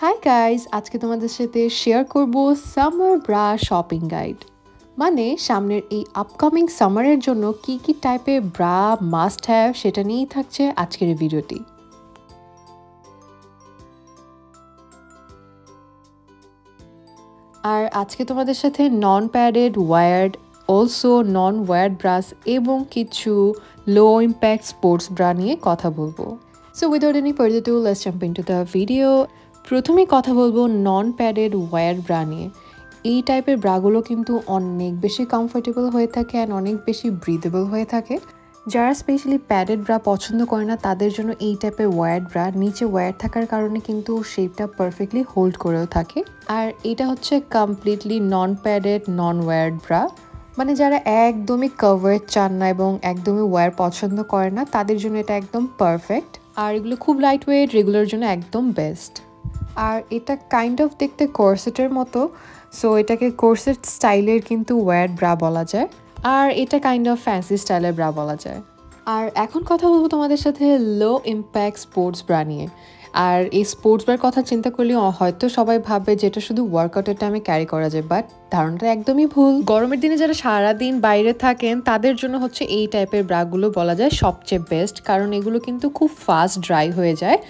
Hi guys, আজকে তোমাদের সাথে শেয়ার করব সামার ব্রা শপিং গাইড। মানে সামনের এই আপকামিং সামারের জন্য কি কি টাইপের ব্রা মাস্ট হ্যাভ সেটা নিয়েই থাকছে আজকের এই ভিডিওটি। আর আজকে তোমাদের সাথে non padded wired, also non wired bras এবং কিছু লো ইম্প্যাক্ট স্পোর্টস ব্রা নিয়ে কথা বলবো। So without any further ado, let's jump into the video. প্রথমে কথা বলবো নন প্যাডেড ওয়্যার ব্রা নিয়ে। এই টাইপের ব্রাগুলো কিন্তু অনেক বেশি কমফোর্টেবল হয়ে থাকে অ্যান্ড অনেক বেশি ব্রিদেবল হয়ে থাকে। যারা স্পেশালি প্যাডেড ব্রা পছন্দ করে না তাদের জন্য এই টাইপের ওয়্যার ব্রা, নিচে ওয়্যার থাকার কারণে কিন্তু শেপটা পারফেক্টলি হোল্ড করেও থাকে। আর এটা হচ্ছে কমপ্লিটলি নন প্যাডেড নন ওয়্যার ব্রা, মানে যারা একদমই কভার চান না এবং একদমই ওয়্যার পছন্দ করে না তাদের জন্য এটা একদম পারফেক্ট। আর এগুলো খুব লাইট ওয়েট, রেগুলার জন্য একদম বেস্ট। আর এটা কাইন্ড অফ দেখতে কোরসেটের মতো, সো এটাকে কোরসেট স্টাইলের কিন্তু ওয়্যার ব্রা বলা যায়। আর এটা কাইন্ড অফ ফ্যান্সি স্টাইলের ব্রা বলা যায়। আর এখন কথা বলবো তোমাদের সাথে লো ইম্প্যাক্ট স্পোর্টস ব্রা নিয়ে। আর এই স্পোর্টস ব্রার কথা চিন্তা করলে হয়তো সবাই ভাববে যেটা শুধু ওয়ার্কআউটের টাইমে ক্যারি করা যায়, বাট ধারণাটা একদমই ভুল। গরমের দিনে যারা সারাদিন বাইরে থাকেন তাদের জন্য হচ্ছে এই টাইপের ব্রাগুলো বলা যায় সবচেয়ে বেস্ট, কারণ এগুলো কিন্তু খুব ফাস্ট ড্রাই হয়ে যায়।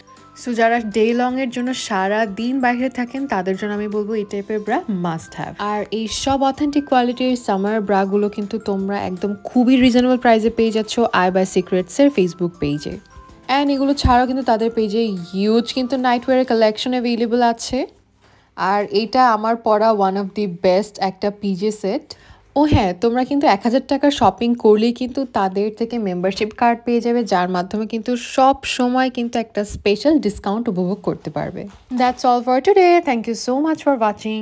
সো যারা ডে লং এর জন্য সারা দিন বাইরে থাকেন তাদের জন্য আমি বলবো এই টাইপের ব্রা মাস্ট হ্যাভ। আর এই সব অথেন্টিক কোয়ালিটির সামার ব্রাগুলো কিন্তু তোমরা একদম খুবই রিজনেবল প্রাইসে পেয়ে যাচ্ছ আই বাই সিক্রেটসের ফেসবুক পেজে। অ্যান্ড এগুলো ছাড়াও কিন্তু তাদের পেজে হিউজ কিন্তু নাইটওয়্যারের কালেকশন অ্যাভেলেবল আছে। আর এইটা আমার পরা ওয়ান অফ দি বেস্ট একটা পিজে সেট। ও হ্যাঁ, তোমরা কিন্তু 1000 টাকার শপিং করলেই কিন্তু তাদের থেকে মেম্বারশিপ কার্ড পেয়ে যাবে, যার মাধ্যমে কিন্তু সব সময় কিন্তু একটা স্পেশাল ডিসকাউন্ট উপভোগ করতে পারবে। That's all for today. Thank you so much for watching.